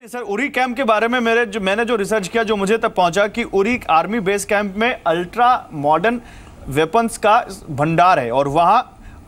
Sir, Uri camp के बारे में मैंने जो रिसर्च किया, जो मुझे तक पहुंचा कि उरी आर्मी बेस कैंप में अल्ट्रा मॉडर्न वेपन्स का भंडार है और वहां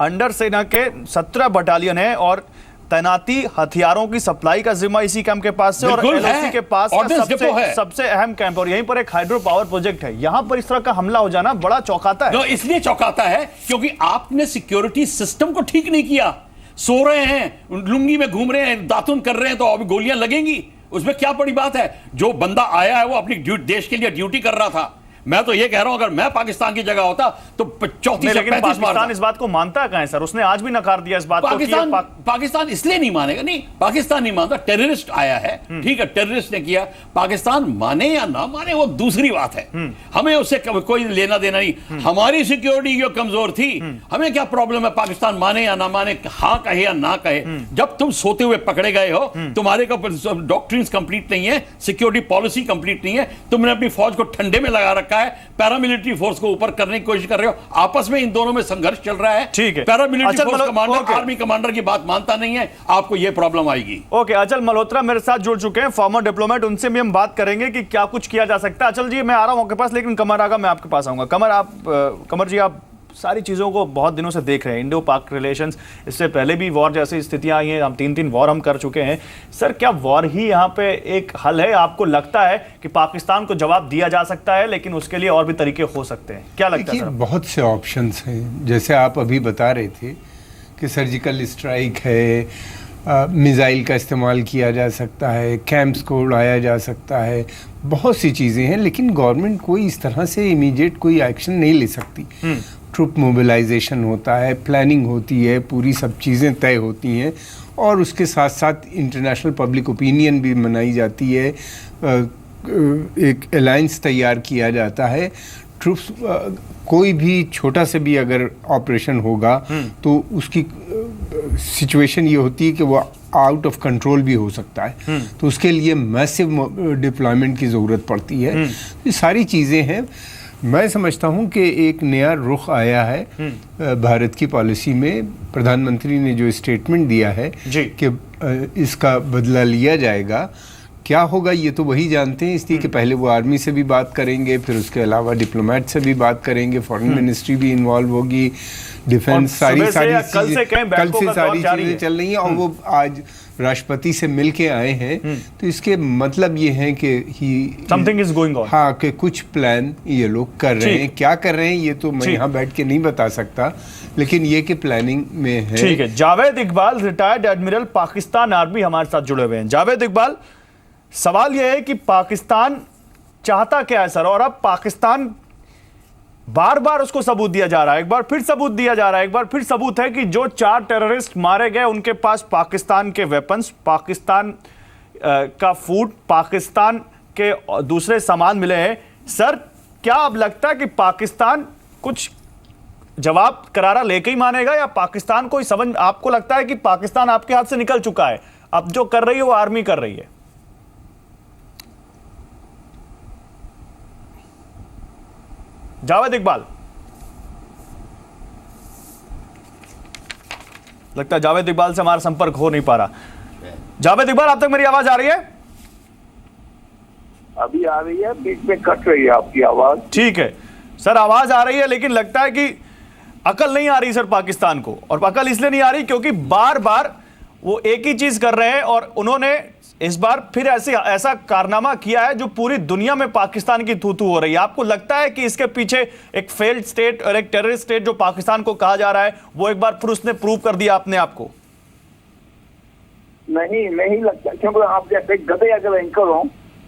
अंडर सेना के 17 बटालियन है और तैनाती हथियारों की सप्लाई का जिम्मा इसी कैंप के पास से और एलओसी के पास का सबसे अहम कैंप, और यहीं पर एक हाइड्रो पावर प्रोजेक्ट है। यहां पर इस तरह का हमला हो जाना बड़ा चौंकाता है। इसलिए चौंकाता है क्योंकि आपने सिक्योरिटी सिस्टम को ठीक नहीं किया। सो रहे हैं, लुंगी में घूम रहे हैं, दातुन कर रहे हैं, तो अभी गोलियां लगेंगी। उसमें क्या बड़ी बात है? जो बंदा आया है वो अपनी देश के लिए ड्यूटी कर रहा था। मैं तो ये कह रहा हूं, अगर मैं पाकिस्तान की जगह होता तो 34 से 35 पाकिस्तान इस बात को मानता है सर? उसने आज भी नकार दिया इस बात को। पाकिस्तान इसलिए नहीं मानेगा, नहीं पाकिस्तान नहीं मानता। टेररिस्ट आया है, ठीक है, टेररिस्ट ने किया। पाकिस्तान माने या ना माने वो दूसरी बात है, हमें उससे कोई लेना देना नहीं। हमारी सिक्योरिटी जो कमजोर थी, हमें क्या प्रॉब्लम है पाकिस्तान माने या ना माने, हाँ कहे या ना कहे। जब तुम सोते हुए पकड़े गए हो, तुम्हारे डॉक्ट्रिन्स कंप्लीट नहीं है, सिक्योरिटी पॉलिसी कंप्लीट नहीं है, तुमने अपनी फौज को ठंडे में लगा रखा है, पैरामिलिट्री फोर्स को ऊपर करने की कोशिश कर रहे हो। आपस में इन दोनों में संघर्ष चल रहा है, ठीक है। Paramilitary force commander army commander की बात मानता नहीं है, आपको यह प्रॉब्लम आएगी। ओके, अचल मल्होत्रा मेरे साथ जुड़ चुके हैं, फॉर्मर डिप्लोमेट, उनसे भी हम बात करेंगे कि क्या कुछ किया जा सकता है। अचल जी, मैं आ रहा हूं आपके पास, लेकिन कमर आगा मैं आपके पास आऊंगा। कमर जी, आप सारी चीज़ों को बहुत दिनों से देख रहे हैं, इंडो पाक रिलेशंस, इससे पहले भी वॉर जैसी स्थितियां आई हैं, हम 3 वॉर हम कर चुके हैं। सर, क्या वॉर ही यहाँ पे एक हल है? आपको लगता है कि पाकिस्तान को जवाब दिया जा सकता है, लेकिन उसके लिए और भी तरीके हो सकते हैं? क्या लगता है? बहुत से ऑप्शंस हैं, जैसे आप अभी बता रहे थे कि सर्जिकल स्ट्राइक है, मिसाइल का इस्तेमाल किया जा सकता है, कैंप्स को उड़ाया जा सकता है, बहुत सी चीज़ें हैं, लेकिन गवर्नमेंट कोई इस तरह से इमीडिएट कोई एक्शन नहीं ले सकती। ट्रुप मोबिलाइजेशन होता है, प्लानिंग होती है, पूरी सब चीज़ें तय होती हैं, और उसके साथ साथ इंटरनेशनल पब्लिक ओपिनियन भी मनाई जाती है, एक अलायंस तैयार किया जाता है। ट्रुप्स कोई भी छोटा से भी अगर ऑपरेशन होगा तो उसकी सिचुएशन ये होती है कि वो आउट ऑफ कंट्रोल भी हो सकता है, तो उसके लिए मैसिव डिप्लॉयमेंट की ज़रूरत पड़ती है। ये सारी चीज़ें हैं। मैं समझता हूं कि एक नया रुख आया है भारत की पॉलिसी में। प्रधानमंत्री ने जो स्टेटमेंट दिया है कि इसका बदला लिया जाएगा, क्या होगा ये तो वही जानते हैं, इसलिए कि पहले वो आर्मी से भी बात करेंगे, फिर उसके अलावा डिप्लोमेट से भी बात करेंगे, फॉरेन मिनिस्ट्री भी इन्वॉल्व होगी, डिफेंस, सारी चीज़ें कल से सारी चीज़ें चल रही हैं, और वो आज राष्ट्रपति से मिल के आए हैं। तो इसके मतलब ये है कि समथिंग इज गोइंग ऑन। हाँ, कि कुछ प्लान ये लोग कर रहे हैं। क्या कर रहे हैं ये तो मैं यहाँ बैठ के नहीं बता सकता, लेकिन ये कि प्लानिंग में है। ठीक है। Javed Iqbal, retired admiral, Pakistan army, हमारे साथ जुड़े हुए हैं। जावेद इकबाल, सवाल यह है कि पाकिस्तान चाहता क्या है सर? और अब पाकिस्तान बार बार उसको सबूत दिया जा रहा है, एक बार फिर सबूत दिया जा रहा है, एक बार फिर सबूत है कि जो 4 टेररिस्ट मारे गए उनके पास पाकिस्तान के वेपन्स, पाकिस्तान का फूड, पाकिस्तान के दूसरे सामान मिले हैं। सर, क्या अब लगता है कि पाकिस्तान कुछ जवाब करारा लेके ही मानेगा, या पाकिस्तान को समझ, आपको लगता है कि पाकिस्तान आपके हाथ से निकल चुका है, अब जो कर रही है वो आर्मी कर रही है? जावेद इकबाल, लगता है जावेद इकबाल से हमारा संपर्क हो नहीं पा रहा। जावेद इकबाल, आप तक मेरी आवाज आ रही है? अभी आ रही है, बीच में कट रही है आपकी आवाज। ठीक है सर, आवाज आ रही है, लेकिन लगता है कि अकल नहीं आ रही सर पाकिस्तान को। और अकल इसलिए नहीं आ रही क्योंकि बार बार वो एक ही चीज कर रहे हैं, और उन्होंने इस बार फिर ऐसा कारनामा किया है जो पूरी दुनिया में पाकिस्तान की थू थू हो रही है। आपको लगता है कि इसके पीछे एक फेल्ड स्टेट और एक टेररिस्ट स्टेट जो पाकिस्तान को कहा जा रहा है, वो एक बार फिर उसने प्रूव कर दिया अपने आप को? नहीं लगता, क्योंकि आप जैसे गधे अगर एंकर हो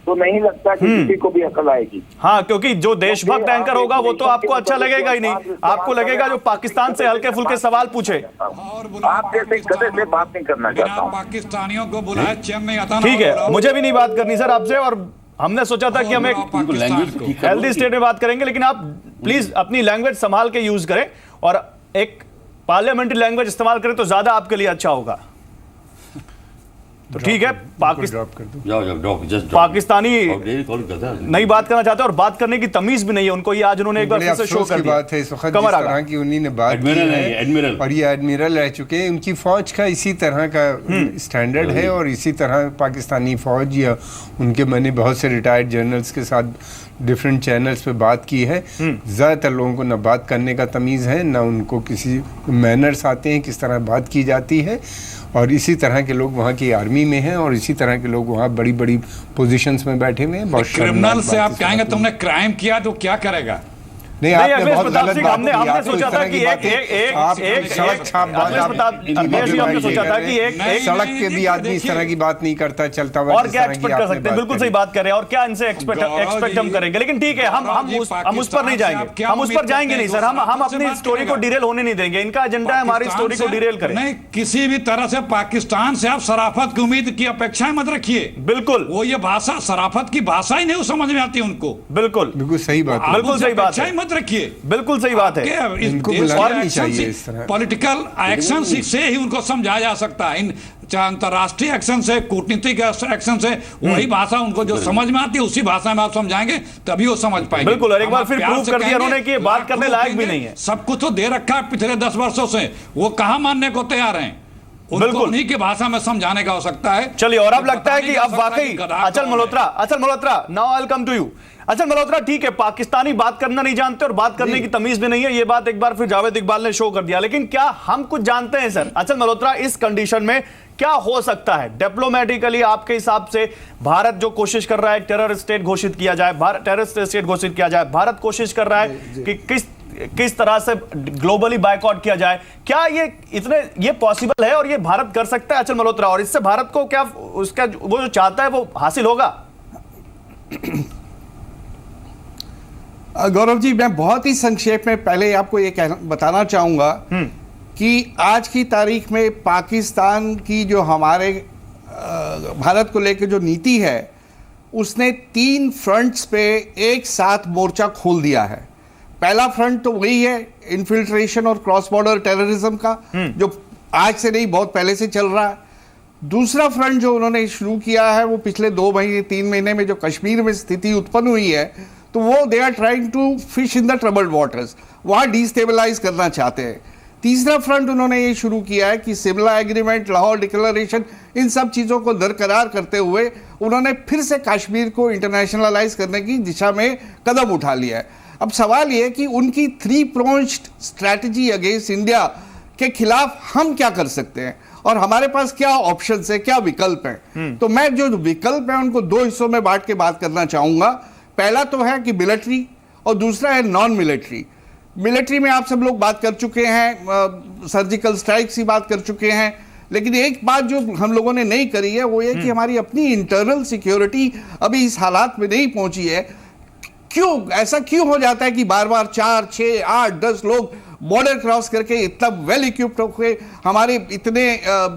तो नहीं लगता कि किसी को भी अकल आएगी। हाँ, क्योंकि जो देशभक्त एंकर होगा वो तो आपको अच्छा लगेगा ही नहीं, आपको लगेगा जो पाकिस्तान से हल्के फुल्के सवाल पूछे। आप जैसे गधे से बात नहीं करना चाहता हूं। पाकिस्तानियों को बुलाया, चैन नहीं आता। ठीक है, मुझे भी नहीं बात करनी सर आपसे, और हमने सोचा था कि हम एक हेल्दी स्टेट में बात करेंगे, लेकिन आप प्लीज अपनी लैंग्वेज संभाल के यूज करें और एक पार्लियामेंट्री लैंग्वेज इस्तेमाल करें तो ज्यादा आपके लिए अच्छा होगा। तो ठीक है, ड्रॉप कर दूं। जाओ ड्रॉप, जस्ट पाकिस्तानी नहीं नहीं बात करना चाहते और बात करने की तमीज भी नहीं है उनको, ये आज उन्होंने एक बार बड़े फिर से शो अफसोस कर की दिया। बात है इस वक्त जिस कमर आगा। तरह की उन्हीं ने बात की एडमिरल है, है, एडमिरल। और ये एडमिरल रह चुके हैं। उनकी फौज का इसी तरह का स्टैंडर्ड है और इसी तरह पाकिस्तानी फौज या उनके मैंने बहुत से रिटायर्ड जनरल्स के साथ डिफरेंट चैनल्स पे बात की है। ज़्यादातर लोगों को ना बात करने का तमीज़ है, ना उनको किसी मैनर्स आते हैं किस तरह बात की जाती है, और इसी तरह के लोग वहाँ की आर्मी में हैं और इसी तरह के लोग वहाँ बड़ी बड़ी पोजीशंस में बैठे हुए हैं। बहुत क्रिमिनल शर्मनाक से बात आप इस कहेंगे बात तुमने क्राइम किया तो क्या करेगा? नहीं, नहीं, आपने अखिलेश बहुत प्रताप गलत सिंह, बात हमने की। हमने आप तो सोचा इस था तरह कि की बातें- आप सड़क छाप बात अखिलेश प्रताप, अखिलेश जी, हमने सोचा था कि एक सड़क पे भी आदमी इस तरह की बात नहीं करता, चलता हुआ और जिस क्या तरह की एक्सपेक्ट कर आपने सकते हैं, बात बिल्कुल करी। सही बात कर रहे हैं, और क्या इनसे एक्सपेक्ट हम करेंगे। लेकिन ठीक है, हम उस पर नहीं जाएंगे, हम उस पर जाएंगे नहीं सर, हम अपनी स्टोरी को डिरेल होने नहीं देंगे। इनका एजेंडा है हमारी स्टोरी को डिरेल करें। नहीं, किसी भी तरह से पाकिस्तान से आप शराफत की उम्मीद की अपेक्षाएं मत रखिए। बिल्कुल, वो ये भाषा, शराफत की भाषा ही नहीं समझ में आती उनको। बिल्कुल बिल्कुल सही बात है। बिल्कुल सही बात है। अपेक्षाएं मत रखिए। बिल्कुल सही बात है। इनको बुलाना नहीं चाहिए इस तरह। पॉलिटिकल एक्शन से ही उनको समझाया जा सकता है। इन अंतर्राष्ट्रीय एक्शन से, कूटनीतिक एक्शन से वही भाषा उनको जो समझ में आती है उसी भाषा में आप समझाएंगे तभी वो समझ पाएंगे। बिल्कुल, और एक बार हम फिर प्यार प्रूव से कर दिया कहेंगे, उन्होंने कि ये बात लाख करने लोग लायक भी कहेंगे, नहीं है। सब कुछ तो दे रखा है पिछले 10 वर्षों से, वो कहाँ मानने को तैयार हैं? उनको बिल्कुल। उन्हीं की भाषा में समझाने का हो सकता है। चलिए, और अब लगता है कि अब वाकई गधा अचल कौन है। Malhotra, now I will come to you. Achal Malhotra, ठीक है, पाकिस्तानी बात करना नहीं जानते और बात करने की तमीज भी नहीं है, ये बात एक बार फिर जावेद इकबाल ने शो कर दिया। लेकिन क्या हम कुछ जानते हैं सर? अचल मल्होत्रा, इस कंडीशन में क्या हो सकता है डिप्लोमेटिकली आपके हिसाब से? भारत जो कोशिश कर रहा है टेरर स्टेट घोषित किया जाए, भारत कोशिश कर रहा है कि किस तरह से ग्लोबली बायकॉट किया जाए। क्या ये पॉसिबल है और ये भारत कर सकता है अचल मल्होत्रा? और इससे भारत को क्या उसका वो जो चाहता है वो हासिल होगा? गौरव जी, मैं बहुत ही संक्षेप में पहले आपको ये बताना चाहूंगा कि आज की तारीख में पाकिस्तान की जो हमारे भारत को लेकर जो नीति है, उसने 3 फ्रंट्स पे एक साथ मोर्चा खोल दिया है। पहला फ्रंट तो वही है इन्फिल्ट्रेशन और क्रॉस बॉर्डर टेररिज्म का, जो आज से नहीं बहुत पहले से चल रहा है। दूसरा फ्रंट जो उन्होंने शुरू किया है वो पिछले 2-3 महीने में जो कश्मीर में स्थिति उत्पन्न हुई है, तो वो they are trying to fish in the troubled waters, वहाँ डिस्टेबलाइज करना चाहते हैं। तीसरा फ्रंट उन्होंने ये शुरू किया है कि शिमला एग्रीमेंट, लाहौर डिक्लेरेशन, इन सब चीज़ों को दरकरार करते हुए उन्होंने फिर से कश्मीर को इंटरनेशनलाइज करने की दिशा में कदम उठा लिया है। अब सवाल ये है कि उनकी 3-pronged स्ट्रैटेजी अगेंस्ट इंडिया के खिलाफ हम क्या कर सकते हैं और हमारे पास क्या ऑप्शंस है, क्या विकल्प है। तो मैं जो विकल्प है उनको 2 हिस्सों में बांट के बात करना चाहूँगा। पहला तो है कि मिलिट्री और दूसरा है नॉन मिलिट्री। मिलिट्री में आप सब लोग बात कर चुके हैं, सर्जिकल स्ट्राइक्स की बात कर चुके हैं, लेकिन एक बात जो हम लोगों ने नहीं करी है वो ये कि हमारी अपनी इंटरनल सिक्योरिटी अभी इस हालात में नहीं पहुंची है। ऐसा क्यों हो जाता है कि बार बार 4, 6, 8, 10 लोग बॉर्डर क्रॉस करके इतना वेल इक्विप्ड होकर हमारे इतने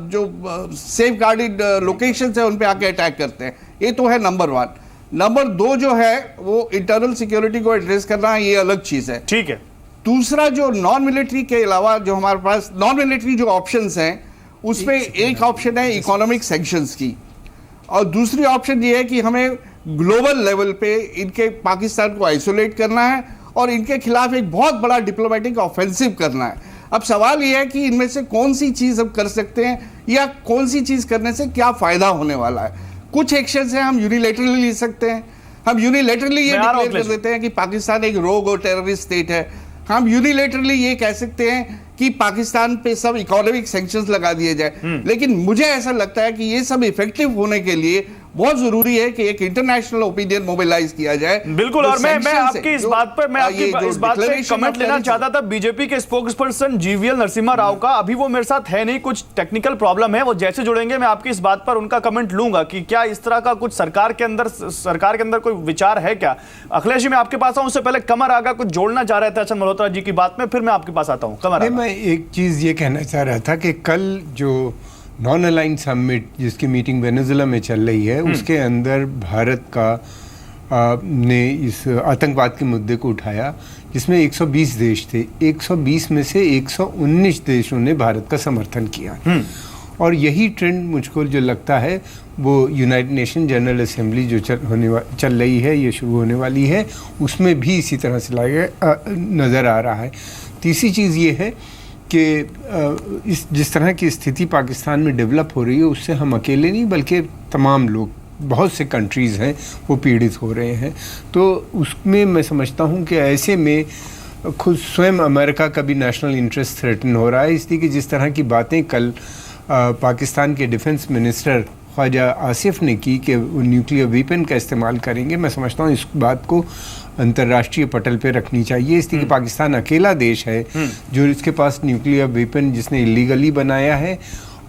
जो सेफ गार्डेड लोकेशंस है उन पे आके अटैक करते हैं? ये तो है नंबर 1। नंबर 2 जो है वो इंटरनल सिक्योरिटी को एड्रेस करना है, ये अलग चीज है। ठीक है। दूसरा जो नॉन मिलिट्री के अलावा जो हमारे पास नॉन मिलिट्री जो ऑप्शंस हैं, उसमें एक ऑप्शन है इकोनॉमिक सैंक्शंस की, और दूसरी ऑप्शन ये है कि हमें ग्लोबल लेवल पे इनके पाकिस्तान को आइसोलेट करना है और इनके खिलाफ एक बहुत बड़ा डिप्लोमेटिक ऑफेंसिव करना है। अब सवाल ये है कि इनमें से कौन सी चीज़ हम कर सकते हैं या कौन सी चीज़ करने से क्या फ़ायदा होने वाला है। कुछ एक्शंस हैं हम यूनिलैटरली ले सकते हैं। हम यूनिलैटरली ये डिक्लेयर कर देते हैं कि पाकिस्तान एक रोग और टेररिस्ट स्टेट है। हम यूनिलैटरली ये कह सकते हैं कि पाकिस्तान पे सब इकोनॉमिक सैंक्शंस लगा दिए जाए। लेकिन मुझे ऐसा लगता है कि ये सब इफेक्टिव होने के लिए बहुत जरूरी है कि एक इंटरनेशनल ओपिनियन मोबिलाइज किया जाए। बिल्कुल, और मैं आपकी इस बात पर कमेंट लेना चाहता था। बीजेपी के स्पोक्सपर्सन जीवीएल नरसिम्हा राव का, अभी वो मेरे साथ है नहीं, कुछ टेक्निकल प्रॉब्लम है, वो जैसे जुड़ेंगे मैं आपकी इस बात पर उनका कमेंट लूंगा कि क्या इस तरह का कुछ सरकार के अंदर कोई विचार है क्या। अखिलेश जी, मैं आपके पास आऊं, उससे पहले कमर आगा कुछ जोड़ना चाह रहे थे अचल मल्होत्रा जी की बात में, फिर मैं आपके पास आता हूं। कमर आगा, मैं एक चीज़ ये कहना चाह रहा था कि कल जो नॉन अलाइन समिट जिसकी मीटिंग वेनेजुएला में चल रही है, उसके अंदर भारत का ने इस आतंकवाद के मुद्दे को उठाया, जिसमें 120 देश थे। 120 में से 119 देशों ने भारत का समर्थन किया। और यही ट्रेंड मुझको जो लगता है वो यूनाइटेड नेशन जनरल असेंबली जो चल रही है, ये शुरू होने वाली है, उसमें भी इसी तरह से नज़र आ रहा है। तीसरी चीज़ ये है कि जिस तरह की स्थिति पाकिस्तान में डेवलप हो रही है उससे हम अकेले नहीं बल्कि तमाम लोग, बहुत से कंट्रीज़ हैं वो पीड़ित हो रहे हैं। तो उसमें मैं समझता हूँ कि ऐसे में खुद स्वयं अमेरिका का भी नेशनल इंटरेस्ट थ्रेटन हो रहा है, इसलिए कि जिस तरह की बातें कल पाकिस्तान के डिफेंस मिनिस्टर ख्वाजा आसिफ ने की कि वो न्यूक्लियर वेपन का इस्तेमाल करेंगे, मैं समझता हूँ इस बात को अंतर्राष्ट्रीय पटल पे रखनी चाहिए, इसलिए कि पाकिस्तान अकेला देश है जो इसके पास न्यूक्लियर वेपन जिसने इलीगली बनाया है,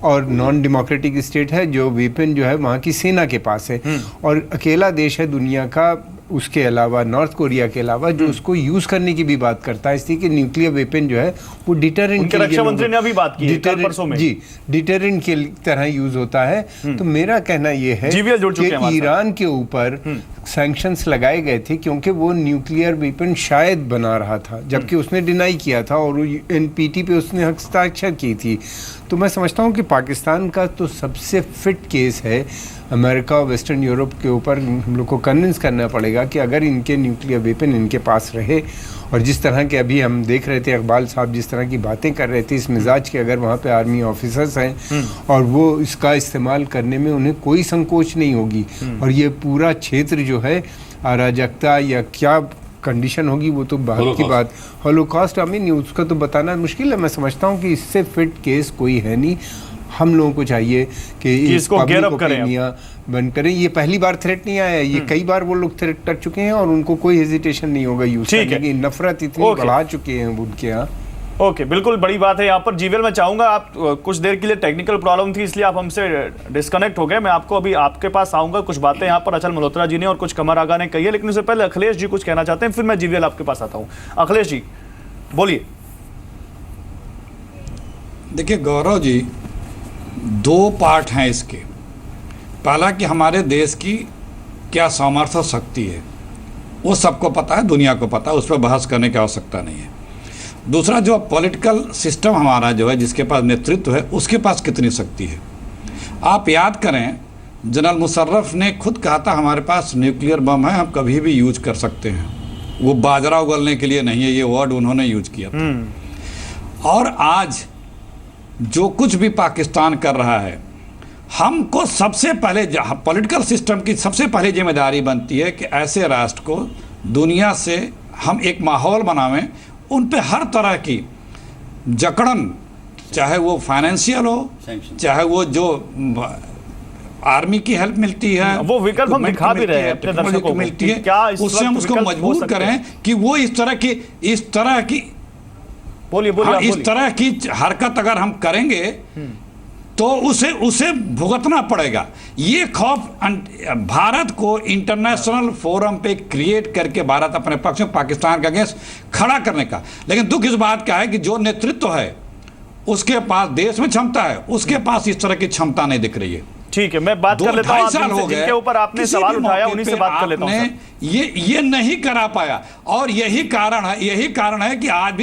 और नॉन डेमोक्रेटिक स्टेट है जो वेपन जो है वहाँ की सेना के पास है, और अकेला देश है दुनिया का उसके अलावा, नॉर्थ कोरिया के अलावा, जो उसको यूज़ करने की भी बात करता है, इसलिए कि न्यूक्लियर वेपन जो है वो डिटरेंट के लिए, रक्षा मंत्री ने अभी बात की है परसों में, जी, डिटरेंट के तरह यूज़ होता है। तो मेरा कहना ये है कि ईरान के ऊपर सैंक्शंस लगाए गए थे क्योंकि वो न्यूक्लियर वेपन शायद बना रहा था, जबकि उसने डिनाई किया था और NPT पे उसने हस्ताक्षर की थी। तो मैं समझता हूँ कि पाकिस्तान का तो सबसे फिट केस है, अमेरिका और वेस्टर्न यूरोप के ऊपर हम लोग को कन्विंस करना पड़ेगा कि अगर इनके न्यूक्लियर वेपन इनके पास रहे, और जिस तरह के अभी हम देख रहे थे इकबाल साहब जिस तरह की बातें कर रहे थे इस मिजाज के, अगर वहाँ पे आर्मी ऑफिसर्स हैं और वो इसका इस्तेमाल करने में उन्हें कोई संकोच नहीं होगी, और ये पूरा क्षेत्र जो है अराजकता या क्या कंडीशन होगी वो तो बात की बात, हॉलोकॉस्ट उसका तो बताना मुश्किल है। मैं समझता हूँ कि इससे फिट केस कोई है नहीं। हम लोगों को चाहिए कि इसको गिरफ्तार करें, बंद करें। ये पहली बार थ्रेट नहीं आया, ये कई बार वो लोग थ्रेट कर चुके हैं और उनको कोई हेजिटेशन नहीं होगा यूज करने की, नफरत इतनी बढ़ा चुके हैं उनके यहाँ। ओके, बिल्कुल बड़ी बात है यहाँ पर। जीवेल, मैं चाहूंगा, आप कुछ देर के लिए टेक्निकल प्रॉब्लम थी इसलिए आप हमसे डिस्कनेक्ट हो गए, मैं आपको अभी आपके पास आऊंगा। कुछ बातें यहाँ पर अचल मल्होत्रा जी ने और कुछ कमर आगा ने कही है, लेकिन उससे पहले अखिलेश जी कुछ कहना चाहते हैं, फिर मैं जीवेल आपके पास आता हूँ। अखिलेश जी बोलिए। देखिए गौरव जी, दो पार्ट हैं इसके। पहला कि हमारे देश की क्या सामर्थ्य शक्ति है वो सबको पता है, दुनिया को पता है, उस पर बहस करने की आवश्यकता नहीं है। दूसरा, जो पॉलिटिकल सिस्टम हमारा जो है, जिसके पास नेतृत्व है, उसके पास कितनी शक्ति है। आप याद करें, जनरल मुशर्रफ ने खुद कहा था हमारे पास न्यूक्लियर बम है, हम कभी भी यूज कर सकते हैं। वो बाजरा उगलने के लिए नहीं है, ये वर्ड उन्होंने यूज किया था। और आज जो कुछ भी पाकिस्तान कर रहा है, हमको सबसे पहले पॉलिटिकल सिस्टम की सबसे पहले जिम्मेदारी बनती है कि ऐसे राष्ट्र को दुनिया से हम एक माहौल बनावें, उन पे हर तरह की जकड़न, चाहे वो फाइनेंशियल हो, चाहे वो जो आर्मी की हेल्प मिलती है, वो विकल्प हम दिखा भी रहे हैं अपने दर्शकों को मिलती है, क्या उससे हम उसको मजबूर करें कि वो इस तरह की बोलिए इस तरह की हरकत अगर हम करेंगे तो उसे भुगतना पड़ेगा। ये खौफ भारत को इंटरनेशनल फोरम पे क्रिएट करके भारत अपने पक्ष में पाकिस्तान के अगेंस्ट खड़ा करने का। लेकिन दुख इस बात का है कि जो नेतृत्व है उसके पास देश में क्षमता है, उसके पास इस तरह की क्षमता नहीं दिख रही है। ठीक है, मैं बात कर लेता हूं जिनके ऊपर आपने सवाल उठाया उन्हीं से बात कर लेता हूं। ये नहीं करा पाया, और यही कारण है कि आज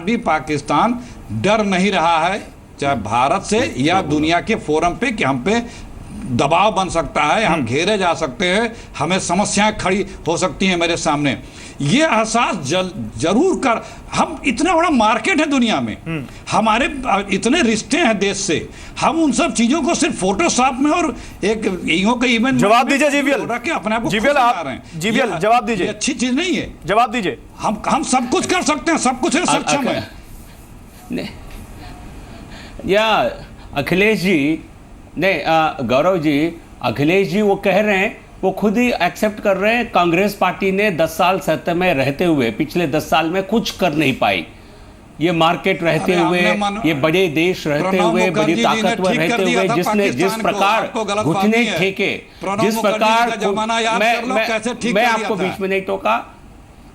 भी पाकिस्तान डर नहीं रहा है, चाहे भारत से या दुनिया के फोरम पे, कि हम पे दबाव बन सकता है, हम घेरे जा सकते हैं, हमें समस्याएं खड़ी हो सकती हैं मेरे सामने। ये एहसास जरूर कर, हम इतना बड़ा मार्केट है दुनिया में, हमारे इतने रिश्ते हैं देश से, हम उन सब चीजों को सिर्फ फोटोशॉप में और एक इवेंट जवाब दीजिए जीवीएल, अपने आप जीवीएल जवाब दीजिए। अच्छी चीज नहीं है, जवाब दीजिए। हम सब कुछ कर सकते हैं, सब कुछ सक्षम है। या अखिलेश जी नहीं, गौरव जी, अखिलेश जी वो कह रहे हैं, वो खुद ही एक्सेप्ट कर रहे हैं, कांग्रेस पार्टी ने 10 साल सत्ता में रहते हुए पिछले 10 साल में कुछ कर नहीं पाई। ये मार्केट रहते हुए, ये बड़े देश रहते हुए, बड़ी ताकतवर रहते हुए, जिस प्रकार घुटने ठेके, जिस प्रकार मैं आपको बीच में नहीं टोका,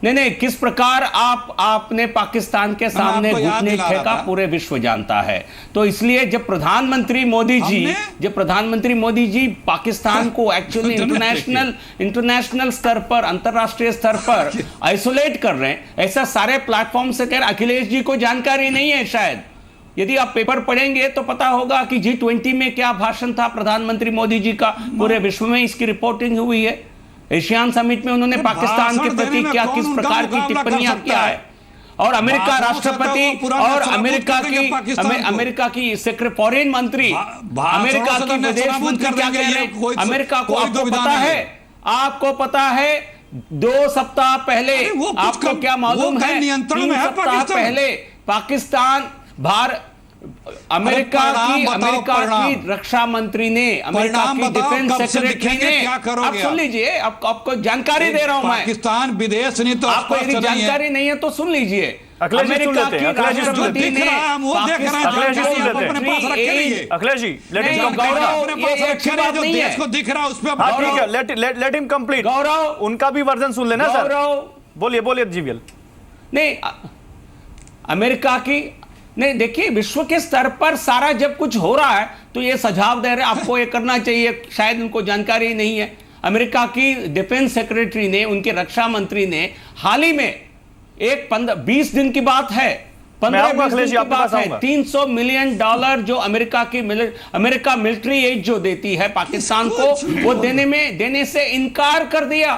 नहीं, किस प्रकार आपने पाकिस्तान के सामने घुटने ठेका पूरे विश्व जानता है। तो इसलिए जब प्रधानमंत्री मोदी जी पाकिस्तान को एक्चुअली इंटरनेशनल स्तर पर, अंतरराष्ट्रीय स्तर पर आइसोलेट कर रहे हैं, ऐसा सारे प्लेटफॉर्म से कह, अखिलेश जी को जानकारी नहीं है शायद, यदि आप पेपर पढ़ेंगे तो पता होगा कि G20 में क्या भाषण था प्रधानमंत्री मोदी जी का, पूरे विश्व में इसकी रिपोर्टिंग हुई है। एशियान समिट में उन्होंने पाकिस्तान के प्रति क्या किस प्रकार की टिप्पणियां किया है, और अमेरिका राष्ट्रपति और अमेरिका की फॉरेन मंत्री, अमेरिका की विदेश मंत्री क्या कह रहे हैं अमेरिका को? आपको पता है 2 सप्ताह पहले, आपको क्या मालूम है 3 सप्ताह पहले पाकिस्तान अमेरिका की रक्षा मंत्री ने, अमेरिका की डिफेंस सेक्रेटरी ने, आप सुन लीजिए, आपको जानकारी दे रहा हूं मैं। पाकिस्तान विदेश नीति तो आपको यदि जानकारी नहीं है तो सुन लीजिए। अमेरिका की राष्ट्रपति ने देश को दिख रहा है, उस पर ठीक है, लेट हिम कंप्लीट। गौरव, उनका भी वर्जन सुन लेना सर। बोलिए जीवीएल। नहीं, अमेरिका की नहीं, देखिए विश्व के स्तर पर सारा जब कुछ हो रहा है तो ये सुझाव दे रहे हैं आपको ये करना चाहिए, शायद उनको जानकारी नहीं है। अमेरिका की डिफेंस सेक्रेटरी ने, उनके रक्षा मंत्री ने हाल ही में 20 दिन की बात है, 15-20 दिन की बात है, $300 मिलियन जो अमेरिका मिलिट्री एड जो देती है पाकिस्तान को, वो देने से इनकार कर दिया।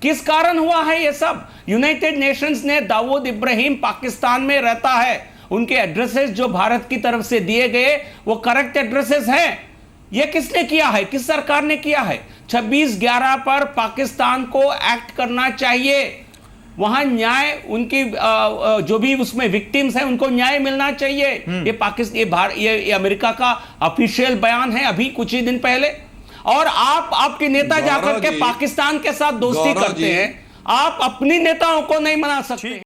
किस कारण हुआ है ये सब? यूनाइटेड नेशंस ने दाऊद इब्राहिम पाकिस्तान में रहता है, उनके एड्रेसेस जो भारत की तरफ से दिए गए वो करेक्ट एड्रेसेस हैं। ये किसने किया है, किस सरकार ने किया है? 26/11 पर पाकिस्तान को एक्ट करना चाहिए, वहां न्याय, उनकी जो भी उसमें विक्टिम्स हैं उनको न्याय मिलना चाहिए। ये अमेरिका का ऑफिशियल बयान है अभी कुछ ही दिन पहले। और आपके नेता जाकर के पाकिस्तान के साथ दोस्ती करते हैं, आप अपनी नेताओं को नहीं मना सकते।